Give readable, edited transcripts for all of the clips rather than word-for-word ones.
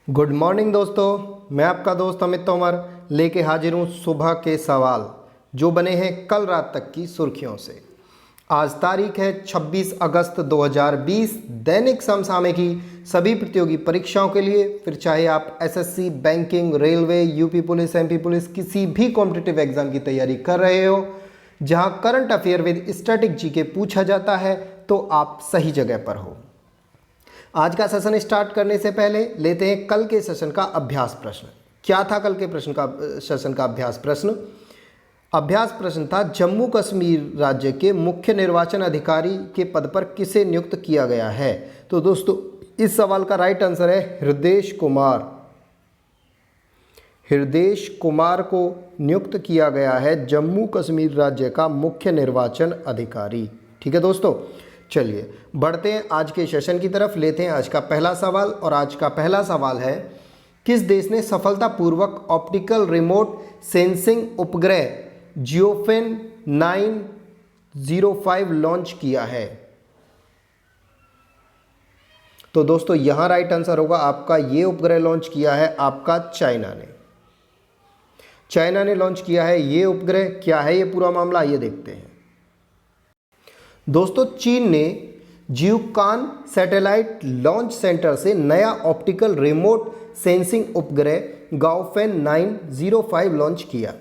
Good morning दोस्तों, मैं आपका दोस्त अमित तोमर लेके हाजिर हूँ सुबह के सवाल जो बने हैं कल रात तक की सुर्खियों से। आज तारीख है 26 अगस्त 2020। दैनिक समसामयिकी सभी प्रतियोगी परीक्षाओं के लिए, फिर चाहे आप SSC, banking, railway, UP police, MP police, किसी भी कॉम्पिटिटिव एग्जाम की तैयारी कर रहे हो जहां current affair with static GK पूछा जाता है, तो आप सही जगह पर हो। आज का सेशन स्टार्ट करने से पहले लेते हैं कल के सेशन का अभ्यास प्रश्न। क्या था कल के सेशन का अभ्यास प्रश्न? अभ्यास प्रश्न था, जम्मू कश्मीर राज्य के मुख्य निर्वाचन अधिकारी के पद पर किसे नियुक्त किया गया है? तो दोस्तों इस सवाल का राइट आंसर है हृदेश कुमार। हृदेश कुमार को नियुक्त किया गया है जम्मू कश्मीर राज्य का मुख्य निर्वाचन अधिकारी। ठीक है दोस्तों, चलिए बढ़ते हैं आज के सेशन की तरफ। लेते हैं आज का पहला सवाल, और आज का पहला सवाल है, किस देश ने सफलतापूर्वक ऑप्टिकल रिमोट सेंसिंग उपग्रह जियोफेन 905 लॉन्च किया है? तो दोस्तों यहां राइट आंसर होगा आपका, ये उपग्रह लॉन्च किया है आपका चाइना ने। चाइना ने लॉन्च किया है ये उपग्रह। क्या है ये पूरा मामला, ये देखते हैं। दोस्तों चीन ने जियुकान सैटेलाइट लॉन्च सेंटर से नया ऑप्टिकल रिमोट सेंसिंग उपग्रह गाओफेन 905 लॉन्च किया।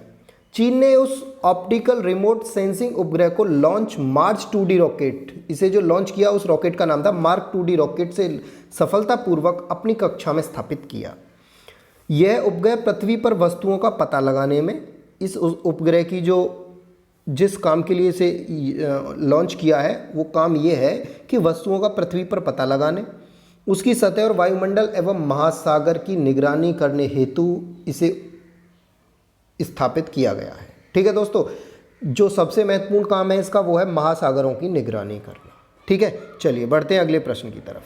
चीन ने उस ऑप्टिकल रिमोट सेंसिंग उपग्रह को लॉन्च मार्च 2D रॉकेट, इसे जो लॉन्च किया उस रॉकेट का नाम था मार्क 2D रॉकेट, से सफलतापूर्वक अपनी कक्षा में स्थापित किया। यह उपग्रह पृथ्वी पर वस्तुओं का पता लगाने में, इस उपग्रह की जिस काम के लिए इसे लॉन्च किया है वो काम ये है कि वस्तुओं का पृथ्वी पर पता लगाने, उसकी सतह और वायुमंडल एवं महासागर की निगरानी करने हेतु इसे स्थापित किया गया है। ठीक है दोस्तों, जो सबसे महत्वपूर्ण काम है इसका वो है महासागरों की निगरानी करना। ठीक है, चलिए बढ़ते हैं अगले प्रश्न की तरफ।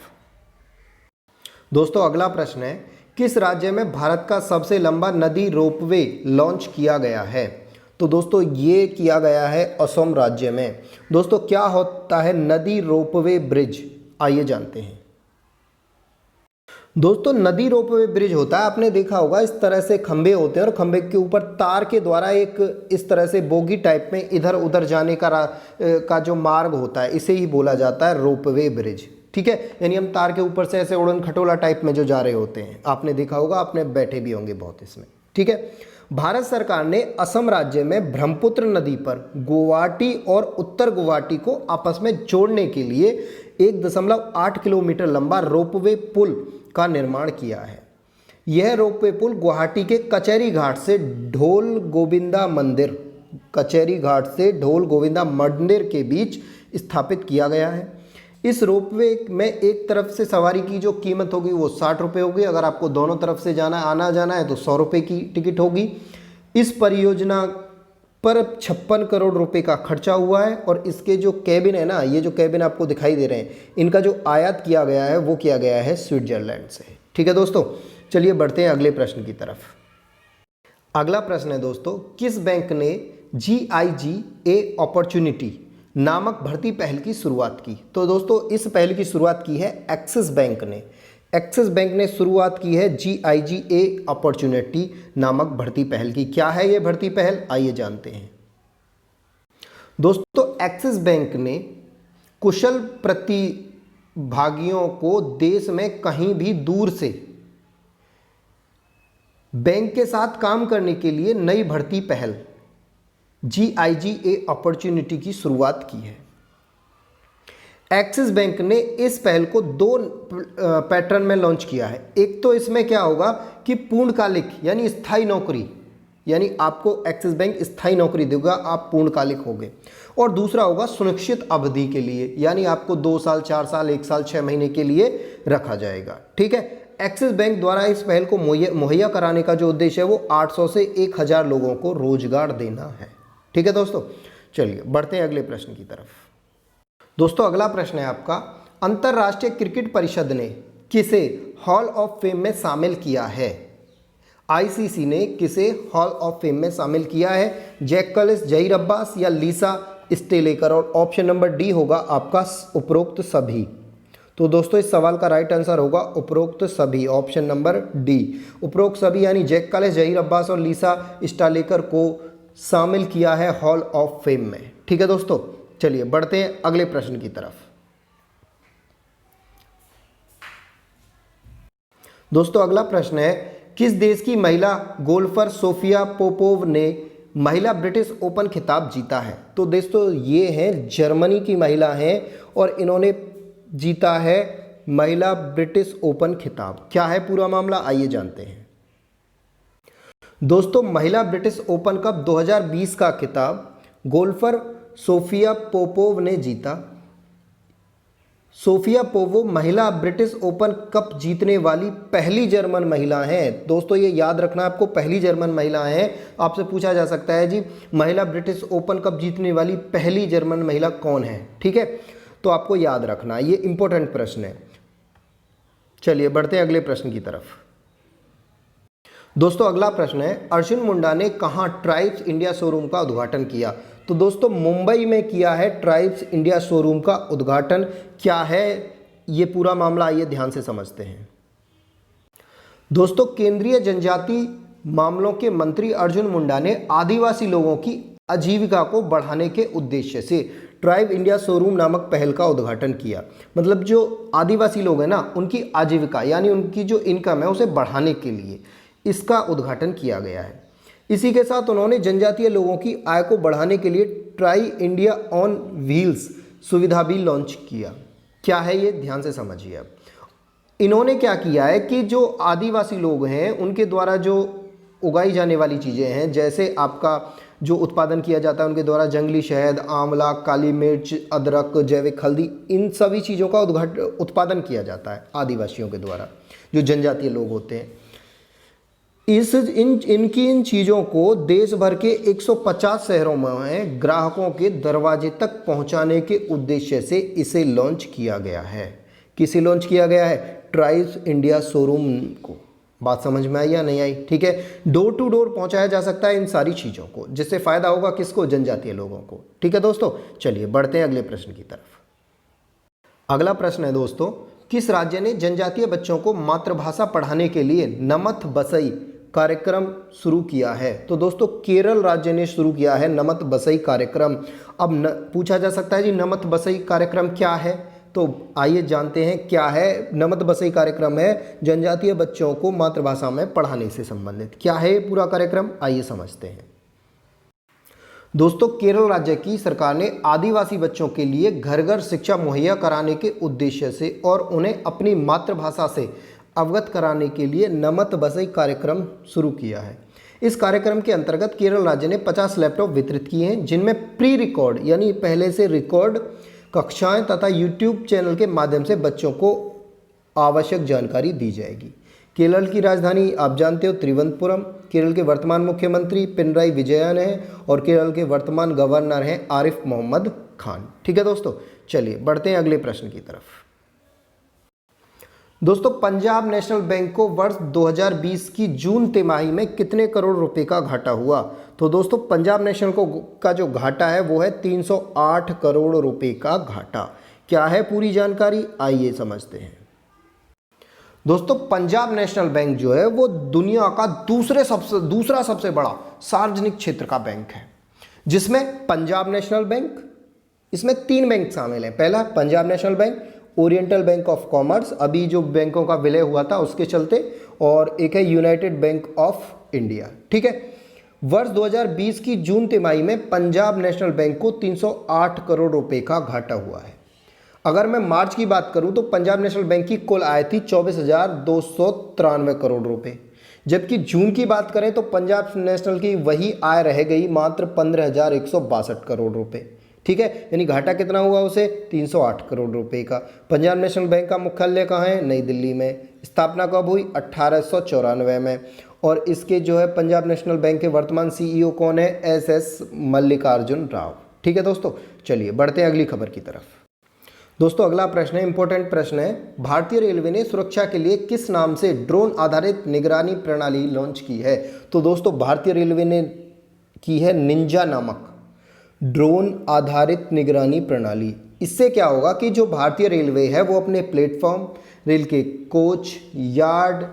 दोस्तों अगला प्रश्न है, किस राज्य में भारत का सबसे लंबा नदी रोपवे लॉन्च किया गया है? तो दोस्तों ये किया गया है असम राज्य में। दोस्तों क्या होता है नदी रोपवे ब्रिज, आइए जानते हैं। दोस्तों नदी रोपवे ब्रिज होता है, आपने देखा होगा इस तरह से खंभे होते हैं और खंभे के ऊपर तार के द्वारा एक इस तरह से बोगी टाइप में इधर उधर जाने का जो मार्ग होता है, इसे ही बोला जाता है रोपवे ब्रिज। ठीक है, यानी हम तार के ऊपर से ऐसे उड़न खटोला टाइप में जो जा रहे होते हैं, आपने देखा होगा, आपने बैठे भी होंगे बहुत इसमें। ठीक है, भारत सरकार ने असम राज्य में ब्रह्मपुत्र नदी पर गुवाहाटी और उत्तर गुवाहाटी को आपस में जोड़ने के लिए 1.8 किलोमीटर लंबा रोपवे पुल का निर्माण किया है। यह रोपवे पुल गुवाहाटी के कचहरी घाट से ढोल गोविंदा मंदिर के बीच स्थापित किया गया है। इस रोपवे में एक तरफ से सवारी की जो कीमत होगी वो 60 रुपये होगी। अगर आपको दोनों तरफ से आना जाना है तो 100 रुपये की टिकट होगी। इस परियोजना पर 56 करोड़ रुपए का खर्चा हुआ है, और इसके जो केबिन है ना, ये जो केबिन आपको दिखाई दे रहे हैं, इनका जो आयात किया गया है वो किया गया है स्विट्जरलैंड से। ठीक है दोस्तों, चलिए बढ़ते हैं अगले प्रश्न की तरफ। अगला प्रश्न है दोस्तों, किस बैंक ने GIGA अपॉर्चुनिटी नामक भर्ती पहल की शुरुआत की? तो दोस्तों इस पहल की शुरुआत की है एक्सिस बैंक ने। एक्सिस बैंक ने शुरुआत की है GIGA अपॉर्चुनिटी नामक भर्ती पहल की। क्या है ये भर्ती पहल, आइए जानते हैं। दोस्तों एक्सिस बैंक ने कुशल प्रतिभागियों को देश में कहीं भी दूर से बैंक के साथ काम करने के लिए नई भर्ती पहल GIGA अपॉर्चुनिटी की शुरुआत की है। एक्सिस बैंक ने इस पहल को 2 पैटर्न में लॉन्च किया है। एक तो इसमें क्या होगा कि पूर्णकालिक यानी स्थायी नौकरी, यानी आपको एक्सिस बैंक स्थायी नौकरी देगा, आप पूर्णकालिक होंगे। और दूसरा होगा सुनिश्चित अवधि के लिए, यानी आपको 2 साल, 4 साल, 1 साल, 6 महीने के लिए रखा जाएगा। ठीक है, एक्सिस बैंक द्वारा इस पहल को मुहैया कराने का जो उद्देश्य है वो 800 से 1000 लोगों को रोजगार देना है। ठीक है दोस्तों, चलिए बढ़ते हैं अगले प्रश्न की तरफ। दोस्तों अगला प्रश्न है आपका, अंतरराष्ट्रीय क्रिकेट परिषद ने किसे हॉल ऑफ फेम में शामिल किया है? ICC ने किसे हॉल ऑफ फेम में शामिल किया है? जैक कलिस, जहीर अब्बास या लीसा स्टेलेकर? और ऑप्शन नंबर डी होगा आपका उपरोक्त सभी। तो दोस्तों इस सवाल का राइट आंसर होगा उपरोक्त सभी, ऑप्शन नंबर डी। उपरोक्त सभी यानी जैक कालिस, जहीर अब्बास और लीसा स्टालेकर को शामिल किया है हॉल ऑफ फेम में। ठीक है दोस्तों, चलिए बढ़ते हैं अगले प्रश्न की तरफ। दोस्तों अगला प्रश्न है, किस देश की महिला गोल्फर सोफिया पोपोव ने महिला ब्रिटिश ओपन खिताब जीता है? तो दोस्तों ये हैं जर्मनी की महिला हैं और इन्होंने जीता है महिला ब्रिटिश ओपन खिताब। क्या है पूरा मामला, आइए जानते हैं। दोस्तों महिला ब्रिटिश ओपन कप 2020 का खिताब गोल्फर सोफिया पोपोव ने जीता। सोफिया पोपोव महिला ब्रिटिश ओपन कप जीतने वाली पहली जर्मन महिला हैं। दोस्तों ये याद रखना आपको, पहली जर्मन महिला हैं। आपसे पूछा जा सकता है जी महिला ब्रिटिश ओपन कप जीतने वाली पहली जर्मन महिला कौन है? ठीक है, तो आपको याद रखना, ये इंपॉर्टेंट प्रश्न है। चलिए बढ़ते हैं अगले प्रश्न की तरफ। दोस्तों अगला प्रश्न है, अर्जुन मुंडा ने कहां ट्राइब्स इंडिया शोरूम का उद्घाटन किया? तो दोस्तों मुंबई में किया है ट्राइब्स इंडिया शोरूम का उद्घाटन। क्या है ये पूरा मामला, आइए ध्यान से समझते हैं। दोस्तों केंद्रीय जनजाति मामलों के मंत्री अर्जुन मुंडा ने आदिवासी लोगों की आजीविका को बढ़ाने के उद्देश्य से ट्राइब इंडिया शोरूम नामक पहल का उद्घाटन किया। मतलब जो आदिवासी लोग हैं ना, उनकी आजीविका यानी उनकी जो इनकम है उसे बढ़ाने के लिए इसका उद्घाटन किया गया है। इसी के साथ उन्होंने जनजातीय लोगों की आय को बढ़ाने के लिए ट्राई इंडिया ऑन व्हील्स सुविधा भी लॉन्च किया। क्या है ये, ध्यान से समझिए। अब इन्होंने क्या किया है कि जो आदिवासी लोग हैं उनके द्वारा जो उगाई जाने वाली चीज़ें हैं, जैसे आपका जो उत्पादन किया जाता है उनके द्वारा जंगली शहद, आंवला, काली मिर्च, अदरक, जैविक हल्दी, इन सभी चीज़ों का उत्पादन किया जाता है आदिवासियों के द्वारा, जो जनजातीय लोग होते हैं। इन चीज़ों को देश भर के 150 शहरों में ग्राहकों के दरवाजे तक पहुंचाने के उद्देश्य से इसे लॉन्च किया गया है। किसे लॉन्च किया गया है? ट्राइब्स इंडिया शोरूम को। बात समझ में आई या नहीं आई? ठीक है, डोर टू डोर पहुंचाया जा सकता है इन सारी चीज़ों को, जिससे फायदा होगा किसको? जनजातीय लोगों को। ठीक है दोस्तों, चलिए बढ़ते हैं अगले प्रश्न की तरफ। अगला प्रश्न है दोस्तों, किस राज्य ने जनजातीय बच्चों को मातृभाषा पढ़ाने के लिए नमत बसई कार्यक्रम शुरू किया है? तो दोस्तों केरल राज्य ने शुरू किया है नमत बसई कार्यक्रम। अब पूछा जा सकता है जी नमत बसई कार्यक्रम क्या है, तो आइए जानते हैं क्या है। नमत बसई कार्यक्रम है जनजातीय बच्चों को मातृभाषा में पढ़ाने से संबंधित। क्या है पूरा कार्यक्रम, आइए समझते हैं। दोस्तों केरल राज्य की सरकार ने आदिवासी बच्चों के लिए घर घर शिक्षा मुहैया कराने के उद्देश्य से और उन्हें अपनी मातृभाषा से अवगत कराने के लिए नमत बसई कार्यक्रम शुरू किया है। इस कार्यक्रम के अंतर्गत केरल राज्य ने 50 लैपटॉप वितरित किए हैं, जिनमें प्री रिकॉर्ड यानी पहले से रिकॉर्ड कक्षाएं तथा यूट्यूब चैनल के माध्यम से बच्चों को आवश्यक जानकारी दी जाएगी। केरल की राजधानी आप जानते हो त्रिवंतपुरम। केरल के वर्तमान मुख्यमंत्री पिनराई विजयन हैं और केरल के वर्तमान गवर्नर हैं आरिफ मोहम्मद खान। ठीक है दोस्तों, चलिए बढ़ते हैं अगले प्रश्न की तरफ। दोस्तों पंजाब नेशनल बैंक को वर्ष 2020 की जून तिमाही में कितने करोड़ रुपए का घाटा हुआ? तो दोस्तों पंजाब नेशनल का जो घाटा है वो है 308 करोड़ रुपए का घाटा। क्या है पूरी जानकारी, आइए समझते हैं। दोस्तों पंजाब नेशनल बैंक जो है वो दुनिया का दूसरा सबसे बड़ा सार्वजनिक क्षेत्र का बैंक है, जिसमें पंजाब नेशनल बैंक, इसमें 3 बैंक शामिल हैं। पहला Punjab national bank, oriental bank of commerce, अभी जो बैंकों का विलय हुआ था उसके चलते, और एक है यूनाइटेड बैंक ऑफ इंडिया। ठीक है, वर्ष 2020 की जून तिमाही में पंजाब नेशनल बैंक को 308 करोड़ रुपए का घाटा हुआ है। अगर मैं मार्च की बात करूं तो पंजाब नेशनल बैंक की कुल आय थी 24,293 करोड़ रुपए, जबकि जून की बात करें तो पंजाब नेशनल की वही आय रह गई मात्र 15,162 करोड़ रुपए। ठीक है, यानी घाटा कितना हुआ उसे? 308 करोड़ रुपए का। पंजाब नेशनल बैंक का मुख्यालय कहाँ है? नई दिल्ली में। स्थापना कब हुई? 1894 में। और इसके जो है पंजाब नेशनल बैंक के वर्तमान सीईओ कौन है? एस मल्लिकार्जुन राव। ठीक है दोस्तों, चलिए बढ़ते हैं अगली खबर की तरफ। दोस्तों अगला प्रश्न है, इंपॉर्टेंट प्रश्न है, भारतीय रेलवे ने सुरक्षा के लिए किस नाम से ड्रोन आधारित निगरानी प्रणाली लॉन्च की है? तो दोस्तों भारतीय रेलवे ने की है निंजा नामक ड्रोन आधारित निगरानी प्रणाली। इससे क्या होगा कि जो भारतीय रेलवे है वो अपने प्लेटफॉर्म, रेल के कोच, यार्ड,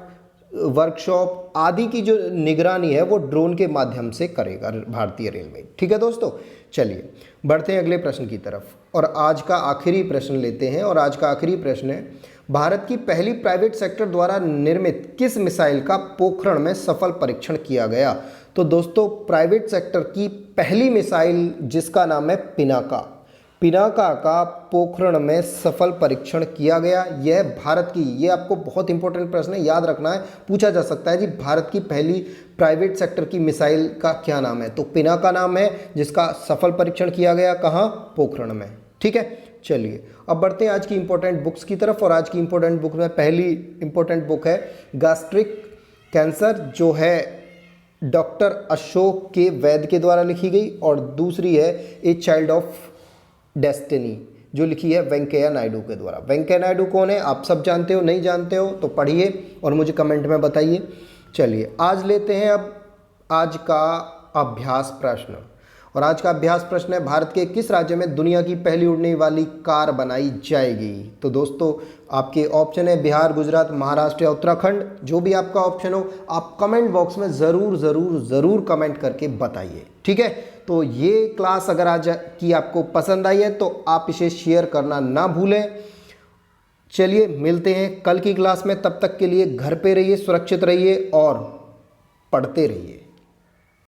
वर्कशॉप आदि की जो निगरानी है वो ड्रोन के माध्यम से करेगा भारतीय रेलवे। ठीक है दोस्तों, चलिए बढ़ते हैं अगले प्रश्न की तरफ और आज का आखिरी प्रश्न लेते हैं। और आज का आखिरी प्रश्न है, भारत की पहली प्राइवेट सेक्टर द्वारा निर्मित किस मिसाइल का पोखरण में सफल परीक्षण किया गया? तो दोस्तों प्राइवेट सेक्टर की पहली मिसाइल जिसका नाम है पिनाका, पिनाका का पोखरण में सफल परीक्षण किया गया। यह भारत की, ये आपको बहुत इंपॉर्टेंट प्रश्न है, याद रखना है, पूछा जा सकता है जी भारत की पहली प्राइवेट सेक्टर की मिसाइल का क्या नाम है? तो पिनाका नाम है जिसका सफल परीक्षण किया गया। कहाँ? पोखरण में। ठीक है, चलिए अब बढ़ते हैं आज की इंपॉर्टेंट बुक्स की तरफ। और आज की इंपॉर्टेंट बुक में पहली इंपॉर्टेंट बुक है गैस्ट्रिक कैंसर, जो है डॉक्टर अशोक के वैद्य के द्वारा लिखी गई, और दूसरी है ए चाइल्ड ऑफ डेस्टिनी, जो लिखी है वेंकैया नायडू के द्वारा। वेंकैया नायडू कौन है? आप सब जानते हो, नहीं जानते हो तो पढ़िए और मुझे कमेंट में बताइए। चलिए आज लेते हैं अब आज का अभ्यास प्रश्न। और आज का अभ्यास प्रश्न है, भारत के किस राज्य में दुनिया की पहली उड़ने वाली कार बनाई जाएगी? तो दोस्तों आपके ऑप्शन है बिहार, गुजरात, महाराष्ट्र या उत्तराखंड। जो भी आपका ऑप्शन हो आप कमेंट बॉक्स में ज़रूर ज़रूर ज़रूर कमेंट करके बताइए। ठीक है, तो ये क्लास अगर आज की आपको पसंद आई है तो आप इसे शेयर करना ना भूलें। चलिए मिलते हैं कल की क्लास में, तब तक के लिए घर पे रहिए, सुरक्षित रहिए और पढ़ते रहिए।